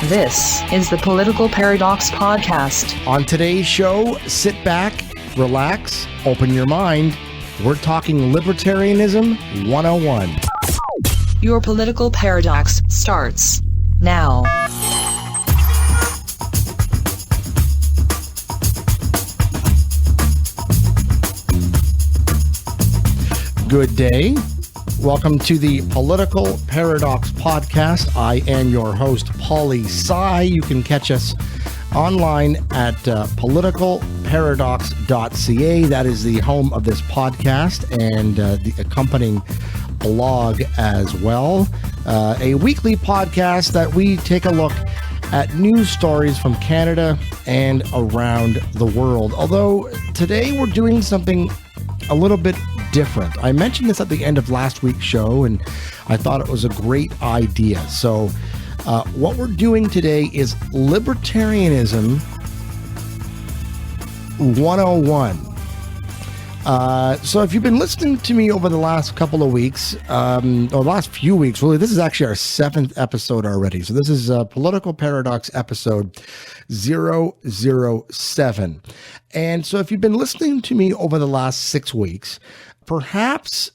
This is the Political Paradox Podcast. On today's show, sit back, relax, open your mind. We're talking Libertarianism 101. Your Political Paradox starts now. Good day. Welcome to the Political Paradox Podcast. I am your host, Paulie Tsai. You can catch us online at politicalparadox.ca. That is the home of this podcast and the accompanying blog as well. A weekly podcast that we take a look at news stories from Canada and around the world. Although today we're doing something a little bit different. I mentioned this at the end of last week's show, and I thought it was a great idea. So what we're doing today is Libertarianism 101. So if you've been listening to me over the last couple of weeks, or last few weeks, really, this is actually our 7th episode already. So this is Political Paradox episode 007. And so if you've been listening to me over the last 6 weeks, perhaps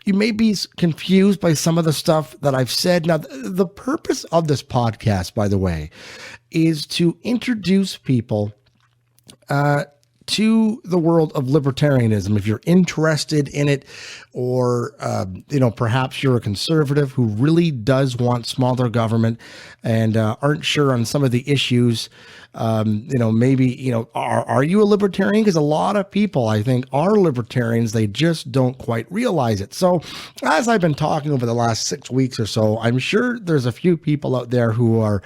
you may be confused by some of the stuff that I've said. Now, the purpose of this podcast, by the way, is to introduce people to the world of libertarianism. If you're interested in it, or perhaps you're a conservative who really does want smaller government and aren't sure on some of the issues, are you a libertarian? Because a lot of people, I think, are libertarians. They just don't quite realize it. So as I've been talking over the last 6 weeks or so, I'm sure there's a few people out there who are,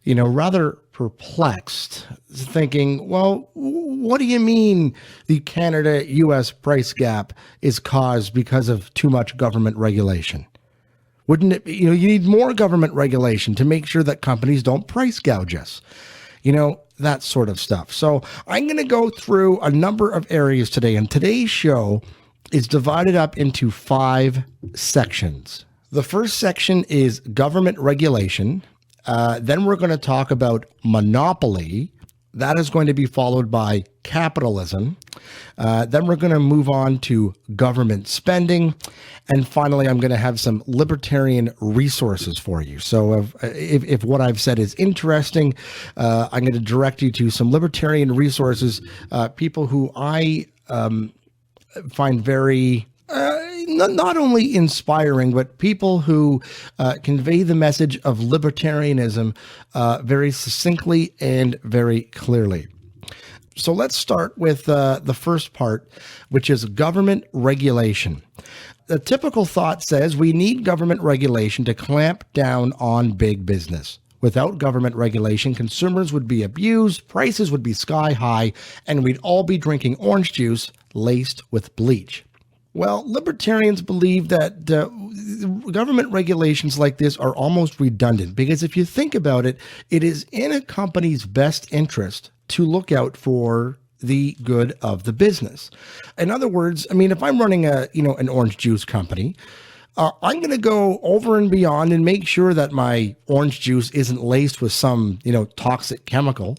rather perplexed, thinking, well, what do you mean the Canada-US price gap is caused because of too much government regulation? Wouldn't it be, you need more government regulation to make sure that companies don't price gouge us? That sort of stuff. So I'm going to go through a number of areas today, and today's show is divided up into 5 sections. The first section is government regulation. Then we're going to talk about monopoly. That is going to be followed by capitalism. Then we're going to move on to government spending. And finally, I'm going to have some libertarian resources for you. So if what I've said is interesting, I'm going to direct you to some libertarian resources, people who I find very... not only inspiring, but people who convey the message of libertarianism very succinctly and very clearly. So let's start with the first part, which is government regulation. The typical thought says we need government regulation to clamp down on big business. Without government regulation, consumers would be abused, prices would be sky high, and we'd all be drinking orange juice laced with bleach. Well, libertarians believe that government regulations like this are almost redundant, because if you think about it, it is in a company's best interest to look out for the good of the business. In other words, if I'm running an orange juice company, I'm going to go over and beyond and make sure that my orange juice isn't laced with some, toxic chemical.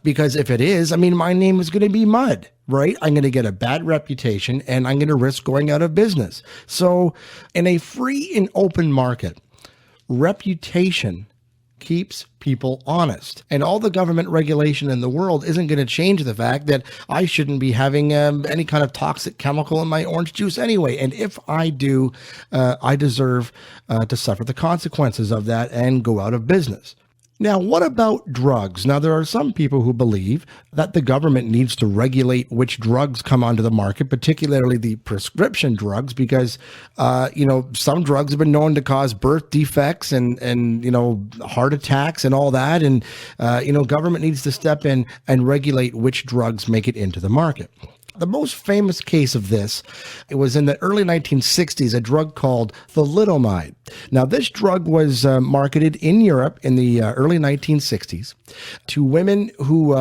Because if it is, my name is going to be mud, right? I'm going to get a bad reputation and I'm going to risk going out of business. So in a free and open market, reputation keeps people honest. And all the government regulation in the world isn't going to change the fact that I shouldn't be having any kind of toxic chemical in my orange juice anyway. And if I do, I deserve to suffer the consequences of that and go out of business. Now, what about drugs? Now, there are some people who believe that the government needs to regulate which drugs come onto the market, particularly the prescription drugs, because, some drugs have been known to cause birth defects and heart attacks and all that. And, government needs to step in and regulate which drugs make it into the market. The most famous case of this, it was in the early 1960s, a drug called thalidomide. Now, this drug was marketed in Europe in the early 1960s to women who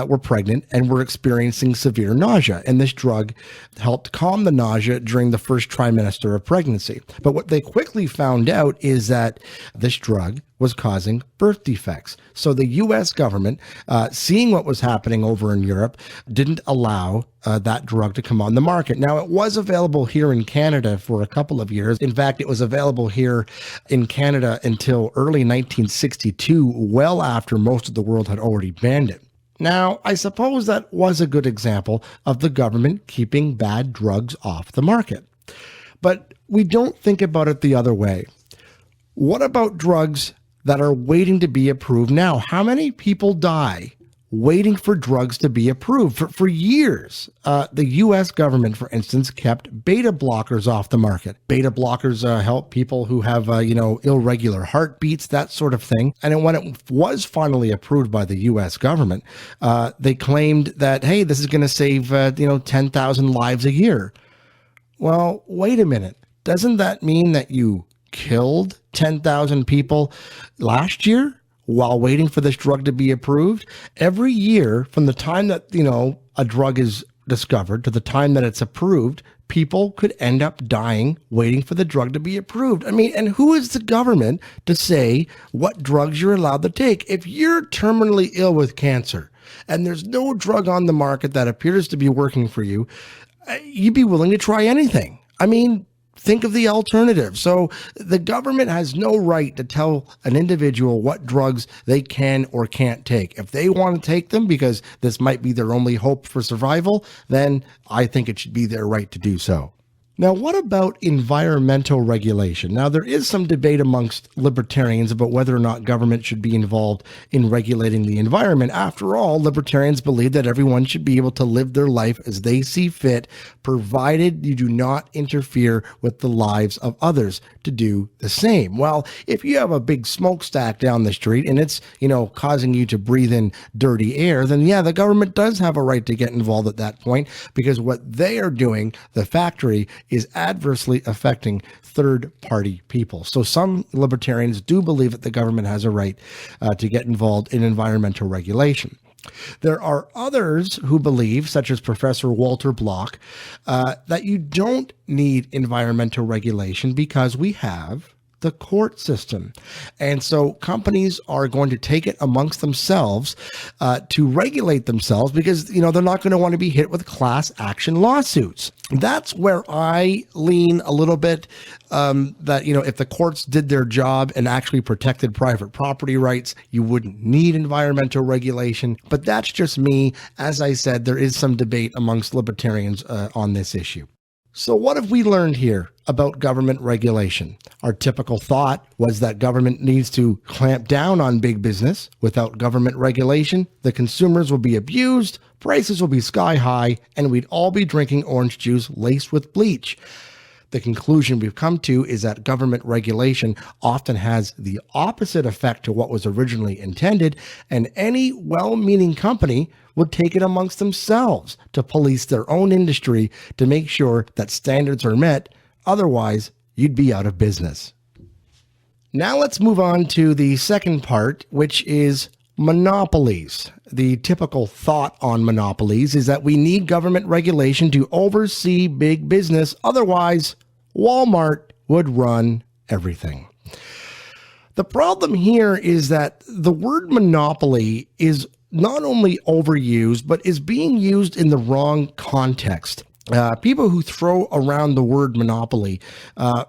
were pregnant and were experiencing severe nausea. And this drug helped calm the nausea during the first trimester of pregnancy. But what they quickly found out is that this drug was causing birth defects. So the U.S. government, seeing what was happening over in Europe, didn't allow that drug to come on the market. Now, it was available here in Canada for a couple of years. In fact, it was available here in Canada until early 1962, well after most of the world had already banned it. Now, I suppose that was a good example of the government keeping bad drugs off the market. But we don't think about it the other way. What about drugs that are waiting to be approved now? How many people die waiting for drugs to be approved? For years, the U.S. government, for instance, kept beta blockers off the market. Beta blockers help people who have, irregular heartbeats, that sort of thing. And when it was finally approved by the U.S. government, they claimed that, hey, this is going to save, 10,000 lives a year. Well, wait a minute. Doesn't that mean that you killed 10,000 people last year while waiting for this drug to be approved? Every year, from the time that, a drug is discovered to the time that it's approved, people could end up dying waiting for the drug to be approved. I mean, and who is the government to say what drugs you're allowed to take? If you're terminally ill with cancer and there's no drug on the market that appears to be working for you, you'd be willing to try anything. I mean, think of the alternative. So the government has no right to tell an individual what drugs they can or can't take. If they want to take them because this might be their only hope for survival, then I think it should be their right to do so. Now, what about environmental regulation? Now, there is some debate amongst libertarians about whether or not government should be involved in regulating the environment. After all, libertarians believe that everyone should be able to live their life as they see fit, provided you do not interfere with the lives of others to do the same. Well, if you have a big smokestack down the street and it's, causing you to breathe in dirty air, then yeah, the government does have a right to get involved at that point, because what they are doing, the factory, is adversely affecting third-party people. So some libertarians do believe that the government has a right to get involved in environmental regulation. There are others who believe, such as Professor Walter Block, that you don't need environmental regulation because we have the court system. And so companies are going to take it amongst themselves to regulate themselves because, they're not going to want to be hit with class action lawsuits. That's where I lean a little bit, that, if the courts did their job and actually protected private property rights, you wouldn't need environmental regulation. But that's just me. As I said, there is some debate amongst libertarians on this issue. So what have we learned here about government regulation? Our typical thought was that government needs to clamp down on big business. Without government regulation, the consumers will be abused, prices will be sky high, and we'd all be drinking orange juice laced with bleach. The conclusion we've come to is that government regulation often has the opposite effect to what was originally intended, and any well-meaning company would take it amongst themselves to police their own industry to make sure that standards are met. Otherwise, you'd be out of business. Now let's move on to the second part, which is monopolies. The typical thought on monopolies is that we need government regulation to oversee big business. Otherwise, Walmart would run everything. The problem here is that the word monopoly is not only overused, but is being used in the wrong context. People who throw around the word monopoly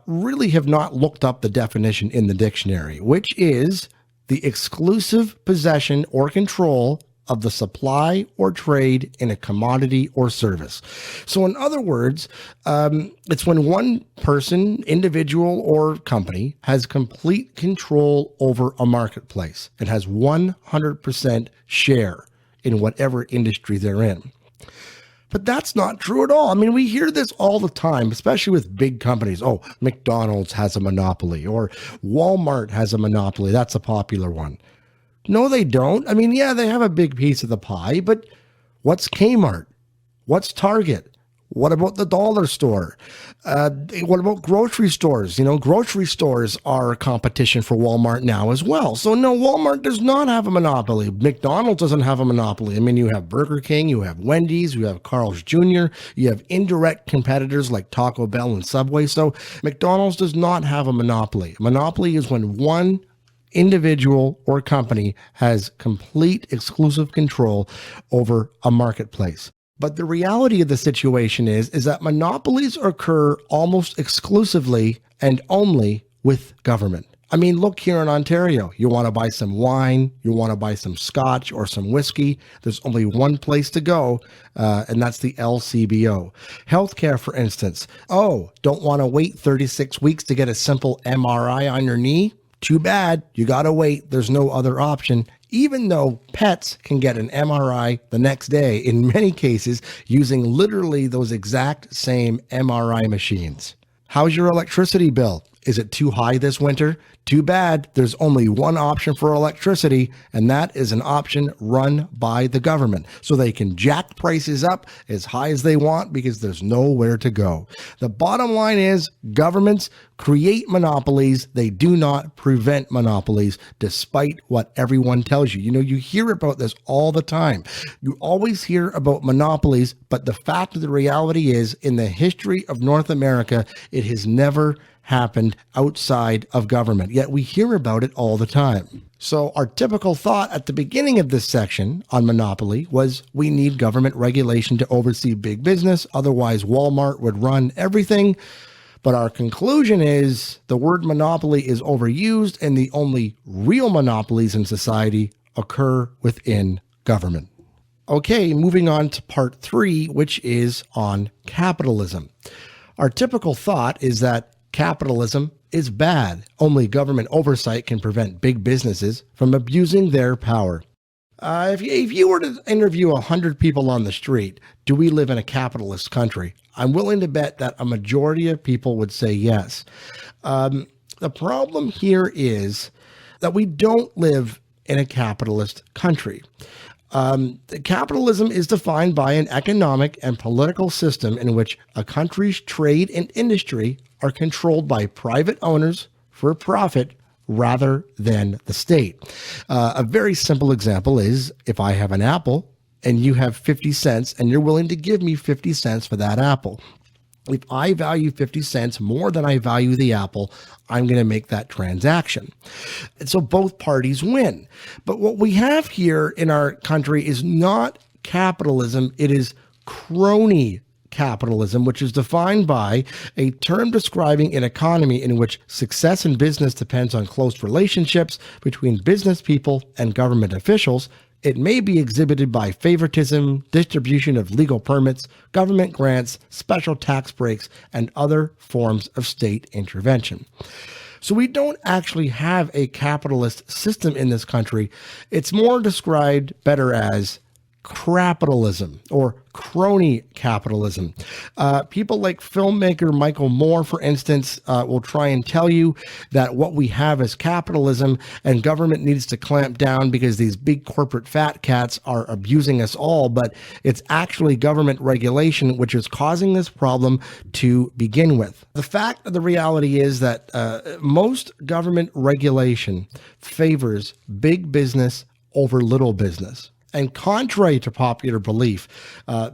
really have not looked up the definition in the dictionary, which is the exclusive possession or control of the supply or trade in a commodity or service. So in other words, it's when one person, individual, or company has complete control over a marketplace and has 100% share in whatever industry they're in. But that's not true at all. I mean, we hear this all the time, especially with big companies. Oh, McDonald's has a monopoly, or Walmart has a monopoly. That's a popular one. No, they don't. I mean, yeah, they have a big piece of the pie, but what's Kmart? What's Target? What about the dollar store? What about grocery stores? Grocery stores are a competition for Walmart now as well. So no, Walmart does not have a monopoly. McDonald's doesn't have a monopoly. I mean, you have Burger King, you have Wendy's, you have Carl's Jr., you have indirect competitors like Taco Bell and Subway. So McDonald's does not have a monopoly. A monopoly is when one individual or company has complete exclusive control over a marketplace. But the reality of the situation is that monopolies occur almost exclusively and only with government. I mean, look here in Ontario. You want to buy some wine, you want to buy some scotch or some whiskey. There's only one place to go, and that's the LCBO. Healthcare, for instance. Oh, don't want to wait 36 weeks to get a simple MRI on your knee? Too bad. You got to wait. There's no other option. Even though pets can get an MRI the next day, in many cases, using literally those exact same MRI machines. How's your electricity bill? Is it too high this winter? Too bad. There's only one option for electricity, and that is an option run by the government. So they can jack prices up as high as they want because there's nowhere to go. The bottom line is governments create monopolies. They do not prevent monopolies, despite what everyone tells you. You know, you hear about this all the time. You always hear about monopolies, but the fact of the reality is, in the history of North America, it has never happened outside of government, yet we hear about it all the time. So our typical thought at the beginning of this section on monopoly was we need government regulation to oversee big business, otherwise Walmart would run everything. But our conclusion is the word monopoly is overused, and the only real monopolies in society occur within government. Okay, moving on to part 3, which is on capitalism. Our typical thought is that capitalism is bad. Only government oversight can prevent big businesses from abusing their power. If you were to interview 100 people on the street, do we live in a capitalist country? I'm willing to bet that a majority of people would say yes. The problem here is that we don't live in a capitalist country. Capitalism is defined by an economic and political system in which a country's trade and industry are controlled by private owners for profit rather than the state. A very simple example is if I have an apple and you have 50 cents and you're willing to give me 50 cents for that apple. If I value 50 cents more than I value the apple, I'm going to make that transaction. And so both parties win. But what we have here in our country is not capitalism. It is crony capitalism, which is defined by a term describing an economy in which success in business depends on close relationships between business people and government officials. It may be exhibited by favoritism, distribution of legal permits, government grants, special tax breaks, and other forms of state intervention. So we don't actually have a capitalist system in this country. It's more described better as crapitalism or crony capitalism. People like filmmaker Michael Moore, for instance, will try and tell you that what we have is capitalism and government needs to clamp down because these big corporate fat cats are abusing us all. But it's actually government regulation which is causing this problem to begin with. The fact of the reality is that most government regulation favors big business over little business. And contrary to popular belief,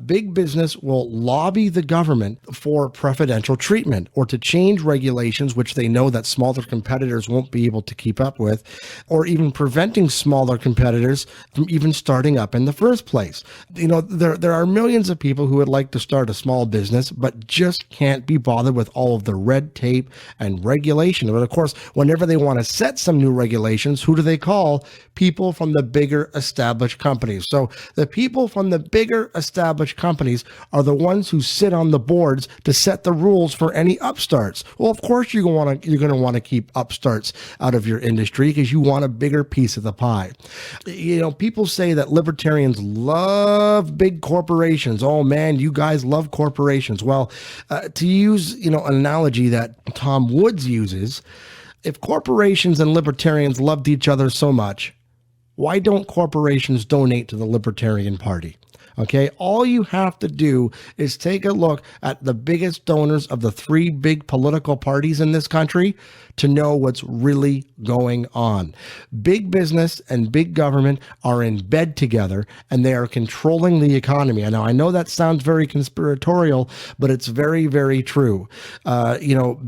big business will lobby the government for preferential treatment or to change regulations which they know that smaller competitors won't be able to keep up with, or even preventing smaller competitors from even starting up in the first place. You know, there are millions of people who would like to start a small business, but just can't be bothered with all of the red tape and regulation. But of course, whenever they want to set some new regulations, who do they call? People from the bigger established companies. So the people from the bigger established companies are the ones who sit on the boards to set the rules for any upstarts. Well, of course you're going to want to keep upstarts out of your industry because you want a bigger piece of the pie. You know, people say that libertarians love big corporations. Oh man, you guys love corporations. Well, to use, an analogy that Tom Woods uses, if corporations and libertarians loved each other so much, why don't corporations donate to the Libertarian Party? Okay, all you have to do is take a look at the biggest donors of the three big political parties in this country to know what's really going on. Big business and big government are in bed together and they are controlling the economy. Now, I know that sounds very conspiratorial, but it's very, very true.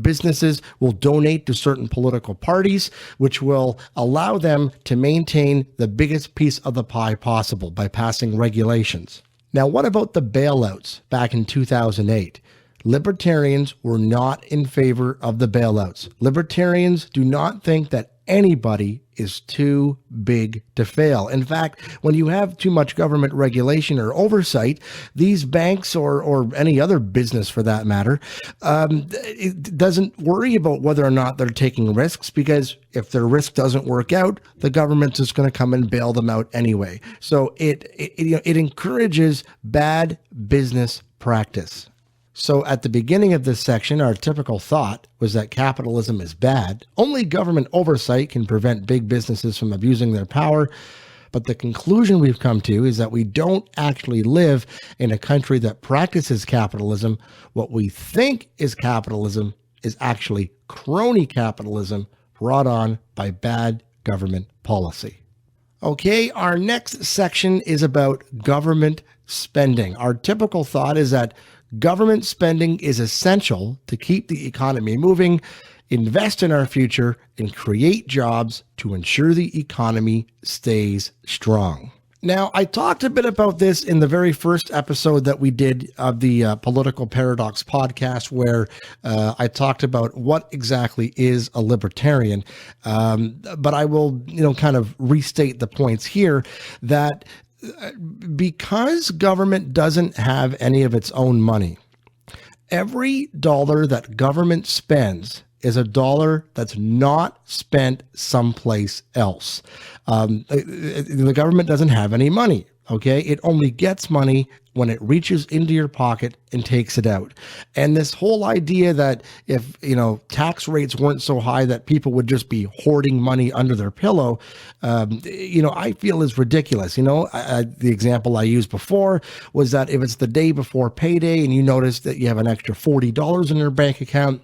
Businesses will donate to certain political parties, which will allow them to maintain the biggest piece of the pie possible by passing regulations. Now, what about the bailouts back in 2008? Libertarians were not in favor of the bailouts. Libertarians do not think that anybody is too big to fail. In fact, when you have too much government regulation or oversight, these banks or any other business for that matter, it doesn't worry about whether or not they're taking risks, because if their risk doesn't work out, the government's just going to come and bail them out anyway. So it encourages bad business practice. So at the beginning of this section, our typical thought was that capitalism is bad. Only government oversight can prevent big businesses from abusing their power. But the conclusion we've come to is that we don't actually live in a country that practices capitalism. What we think is capitalism is actually crony capitalism brought on by bad government policy. Okay, our next section is about government spending. Our typical thought is that government spending is essential to keep the economy moving, invest in our future, and create jobs to ensure the economy stays strong. Now, I talked a bit about this in the very first episode that we did of the Political Paradox podcast, where I talked about what exactly is a libertarian. But I will, kind of restate the points here that because government doesn't have any of its own money, every dollar that government spends is a dollar that's not spent someplace else. The government doesn't have any money. Okay, it only gets money when it reaches into your pocket and takes it out. And this whole idea that if, tax rates weren't so high that people would just be hoarding money under their pillow, I feel is ridiculous. The example I used before was that if it's the day before payday and you notice that you have an extra $40 in your bank account,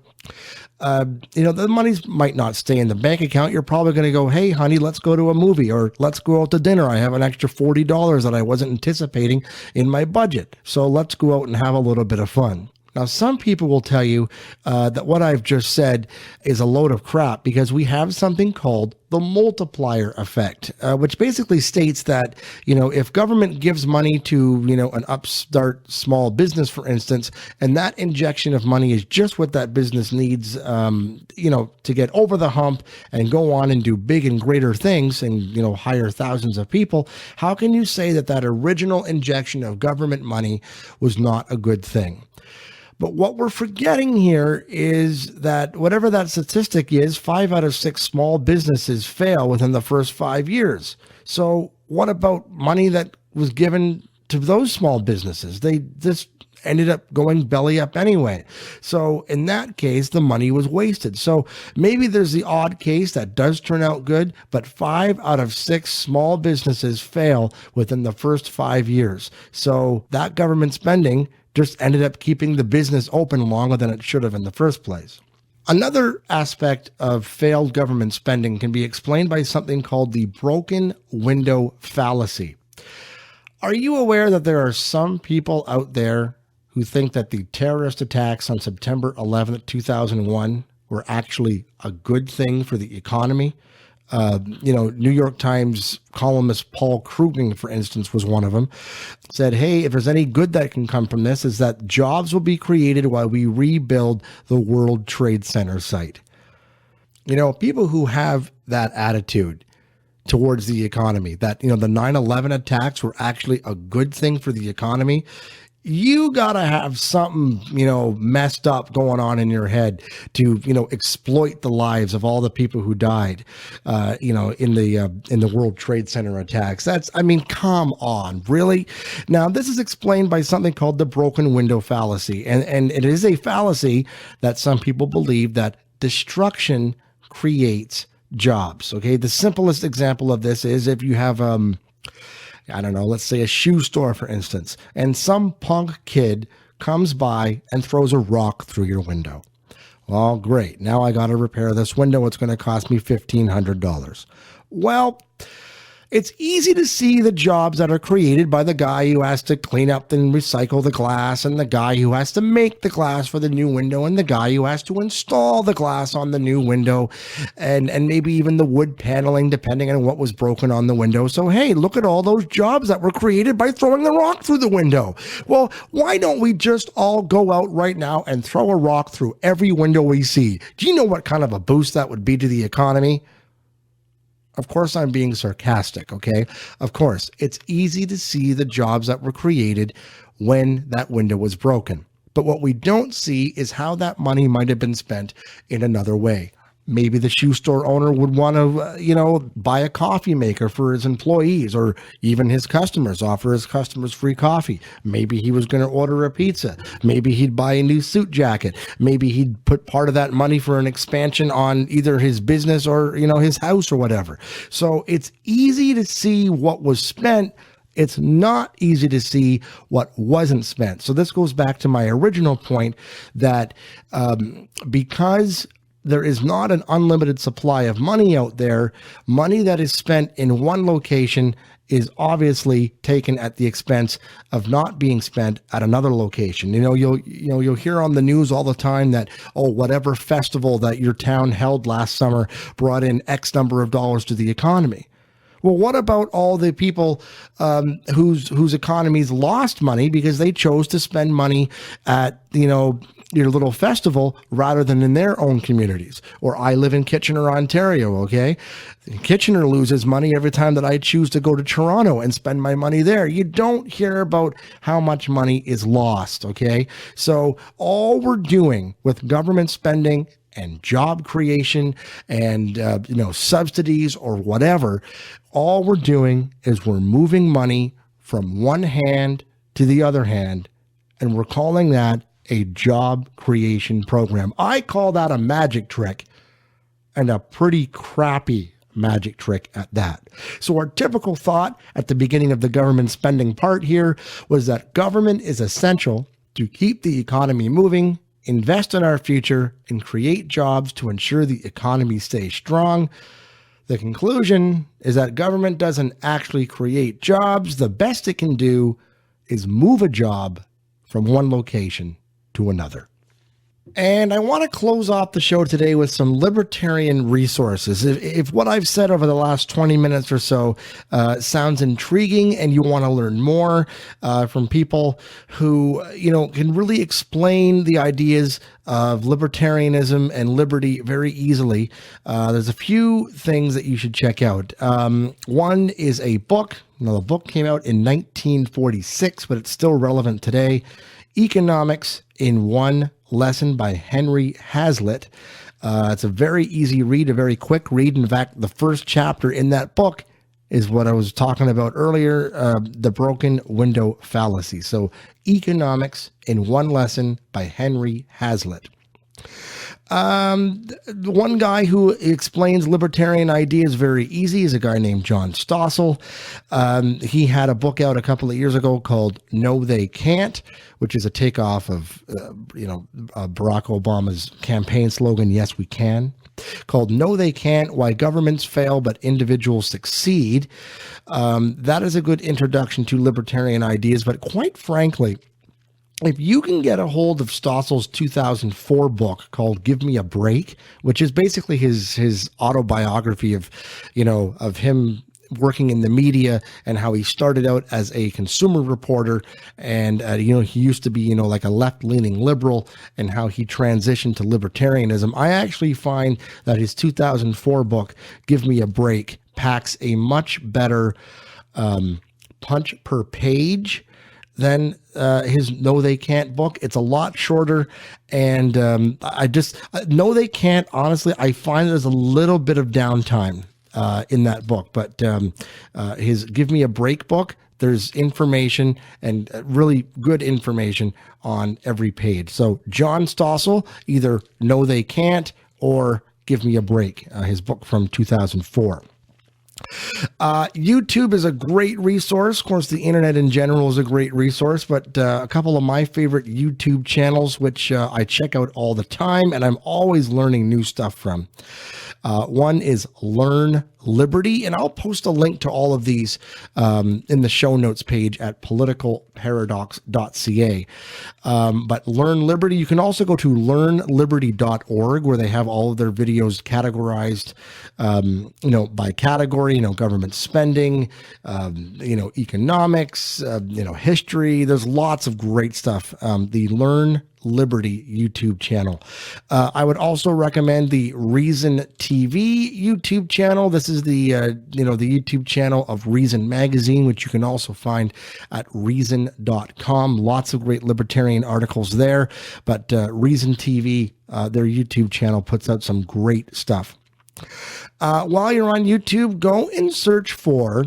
the money might not stay in the bank account. You're probably going to go, hey, honey, let's go to a movie, or let's go out to dinner. I have an extra $40 that I wasn't anticipating in my budget. So let's go out and have a little bit of fun. Now, some people will tell you that what I've just said is a load of crap, because we have something called the multiplier effect, which basically states that, if government gives money to, an upstart small business, for instance, and that injection of money is just what that business needs, to get over the hump and go on and do big and greater things and, hire thousands of people, how can you say that that original injection of government money was not a good thing? But what we're forgetting here is that whatever that statistic is, 5 out of 6 small businesses fail within the first 5 years. So what about money that was given to those small businesses? They just ended up going belly up anyway. So in that case, the money was wasted. So maybe there's the odd case that does turn out good, but 5 out of 6 small businesses fail within the first 5 years. So that government spending just ended up keeping the business open longer than it should have in the first place. Another aspect of failed government spending can be explained by something called the broken window fallacy. Are you aware that there are some people out there who think that the terrorist attacks on September 11th, 2001 were actually a good thing for the economy? New York Times columnist Paul Krugman, for instance, was one of them, said, hey, if there's any good that can come from this, is that jobs will be created while we rebuild the World Trade Center site. People who have that attitude towards the economy, that, the 9/11 attacks were actually a good thing for the economy, you gotta have something, messed up going on in your head to, exploit the lives of all the people who died, in the World Trade Center attacks. Come on, really? Now, this is explained by something called the broken window fallacy. And it is a fallacy that some people believe that destruction creates jobs. Okay. The simplest example of this is if you have, I don't know, let's say a shoe store, for instance, and some punk kid comes by and throws a rock through your window. Well, great. Now I got to repair this window. It's going to cost me $1,500. Well, it's easy to see the jobs that are created by the guy who has to clean up and recycle the glass, and the guy who has to make the glass for the new window, and the guy who has to install the glass on the new window, and maybe even the wood paneling, depending on what was broken on the window. So, hey, look at all those jobs that were created by throwing the rock through the window. Well, why don't we just all go out right now and throw a rock through every window we see? Do you know what kind of a boost that would be to the economy? Of course, I'm being sarcastic, okay? Of course, it's easy to see the jobs that were created when that window was broken. But what we don't see is how that money might have been spent in another way. Maybe the shoe store owner would want to, buy a coffee maker for his employees, or even his customers, offer his customers free coffee. Maybe he was going to order a pizza. Maybe he'd buy a new suit jacket. Maybe he'd put part of that money for an expansion on either his business or, his house or whatever. So it's easy to see what was spent. It's not easy to see what wasn't spent. So this goes back to my original point that because there is not an unlimited supply of money out there, money that is spent in one location is obviously taken at the expense of not being spent at another location. You'll hear on the news all the time that, whatever festival that your town held last summer brought in X number of dollars to the economy. Well, what about all the people whose economies lost money because they chose to spend money at, your little festival rather than in their own communities? Or I live in Kitchener, Ontario, okay? Kitchener loses money every time that I choose to go to Toronto and spend my money there. You don't hear about how much money is lost, okay? So all we're doing with government spending and job creation and, subsidies or whatever, all we're doing is we're moving money from one hand to the other hand, and we're calling that a job creation program. I call that a magic trick, and a pretty crappy magic trick at that. So our typical thought at the beginning of the government spending part here was that government is essential to keep the economy moving, invest in our future, and create jobs to ensure the economy stays strong. The conclusion is that government doesn't actually create jobs. The best it can do is move a job from one location to another. And I want to close off the show today with some libertarian resources. If what I've said over the last 20 minutes or so sounds intriguing and you want to learn more from people who, can really explain the ideas of libertarianism and liberty very easily, there's a few things that you should check out. One is a book. The book came out in 1946, but it's still relevant today. Economics in One Lesson by Henry Hazlitt. It's a very easy read, a very quick read. In fact, the first chapter in that book is what I was talking about earlier, the broken window fallacy. So Economics in One Lesson by Henry Hazlitt. One guy who explains libertarian ideas very easy is a guy named John Stossel. He had a book out a couple of years ago called No They Can't, which is a takeoff of, Barack Obama's campaign slogan, Yes, We Can, called No They Can't, Why Governments Fail But Individuals Succeed. That is a good introduction to libertarian ideas, but quite frankly, if you can get a hold of Stossel's 2004 book called Give Me a Break, which is basically his autobiography of him working in the media and how he started out as a consumer reporter and, he used to be, like a left-leaning liberal, and how he transitioned to libertarianism. I actually find that his 2004 book, Give Me a Break, packs a much better punch per page than his No They Can't book. It's a lot shorter, and No They Can't, honestly, I find there's a little bit of downtime in that book, but his Give Me a Break book, there's information, and really good information on every page. So John Stossel, either No They Can't or Give Me a Break, his book from 2004. YouTube is a great resource. Of course, the internet in general is a great resource, but a couple of my favorite YouTube channels, which I check out all the time, and I'm always learning new stuff from. One is Learn Liberty, and I'll post a link to all of these in the show notes page at politicalparadox.ca. But Learn Liberty, you can also go to learnliberty.org, where they have all of their videos categorized, by category, government spending, economics, history. There's lots of great stuff. The Learn Liberty YouTube channel. I would also recommend the Reason TV YouTube channel. This is the the YouTube channel of Reason Magazine, which you can also find at reason.com. Lots of great libertarian articles there, but Reason TV, their YouTube channel, puts out some great stuff. While you're on YouTube, go and search for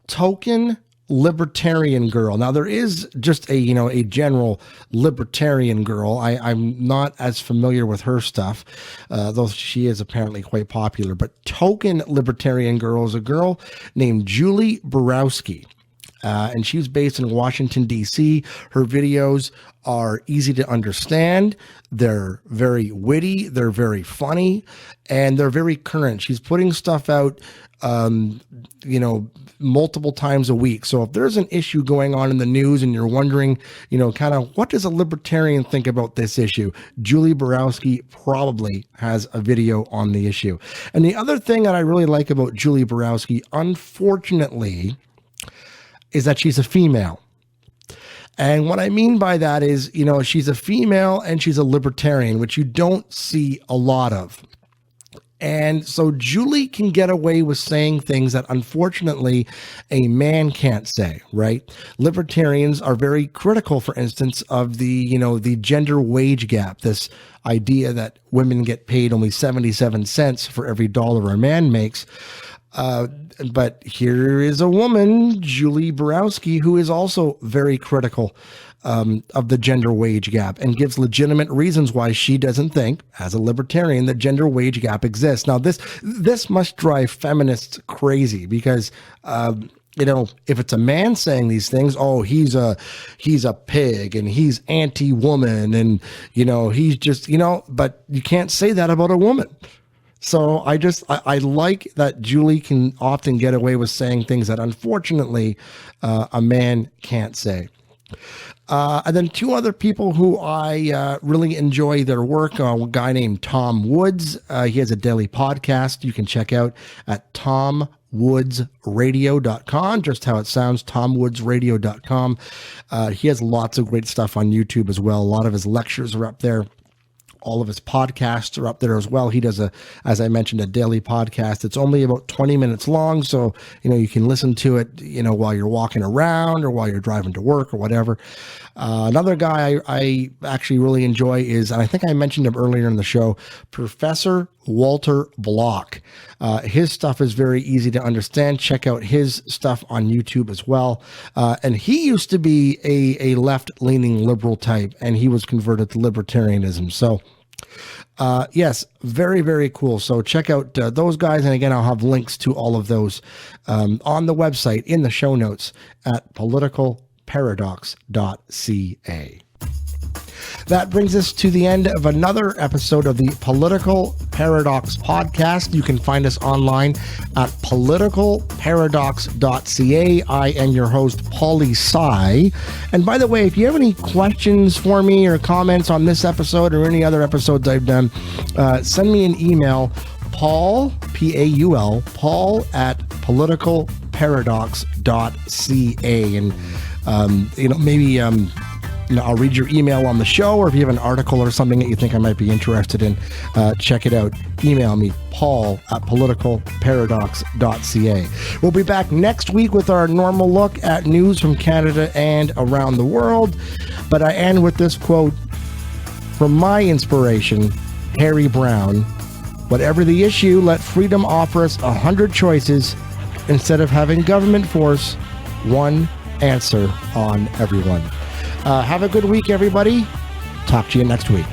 Token Libertarian Girl. Now, there is just a general libertarian girl. I'm not as familiar with her stuff, though she is apparently quite popular. But Token Libertarian Girl is a girl named Julie Borowski. And she's based in Washington, D.C. Her videos are easy to understand. They're very witty. They're very funny. And they're very current. She's putting stuff out, multiple times a week. So if there's an issue going on in the news and you're wondering, kind of what does a libertarian think about this issue? Julie Borowski probably has a video on the issue. And the other thing that I really like about Julie Borowski, unfortunately, is that she's a female. And what I mean by that is, she's a female and she's a libertarian, which you don't see a lot of. And so Julie can get away with saying things that unfortunately a man can't say, right? Libertarians are very critical, for instance, of the gender wage gap, this idea that women get paid only 77 cents for every dollar a man makes. But here is a woman, Julie Borowski, who is also very critical of the gender wage gap and gives legitimate reasons why she doesn't think, as a libertarian, the gender wage gap exists. Now, this must drive feminists crazy because, if it's a man saying these things, he's a pig and he's anti-woman and, he's just, but you can't say that about a woman. So I like that Julie can often get away with saying things that unfortunately a man can't say. And then two other people who I really enjoy their work. A guy named Tom Woods. He has a daily podcast you can check out at tomwoodsradio.com, just how it sounds, tomwoodsradio.com. He has lots of great stuff on YouTube as well. A lot of his lectures are up there. All of his podcasts are up there as well. He does as I mentioned, a daily podcast. It's only about 20 minutes long. So, you can listen to it, while you're walking around or while you're driving to work or whatever. Another guy I actually really enjoy is, and I think I mentioned him earlier in the show, Professor Walter Block. His stuff is very easy to understand. Check out his stuff on YouTube as well. And he used to be a left-leaning liberal type, and he was converted to libertarianism. So, yes, very, very cool. So check out those guys. And again, I'll have links to all of those on the website in the show notes at politicalparadox.ca. That brings us to the end of another episode of the Political Paradox podcast. You can find us online at politicalparadox.ca. I am your host, Paulie Sai. And by the way, if you have any questions for me or comments on this episode or any other episodes I've done, send me an email, Paul, P-A-U-L, Paul at politicalparadox.ca. And, maybe... I'll read your email on the show, or if you have an article or something that you think I might be interested in, check it out. Email me, Paul at politicalparadox.ca. We'll be back next week with our normal look at news from Canada and around the world. But I end with this quote from my inspiration, Harry Brown. Whatever the issue, let freedom offer us 100 choices instead of having government force one answer on everyone. Have a good week, everybody. Talk to you next week.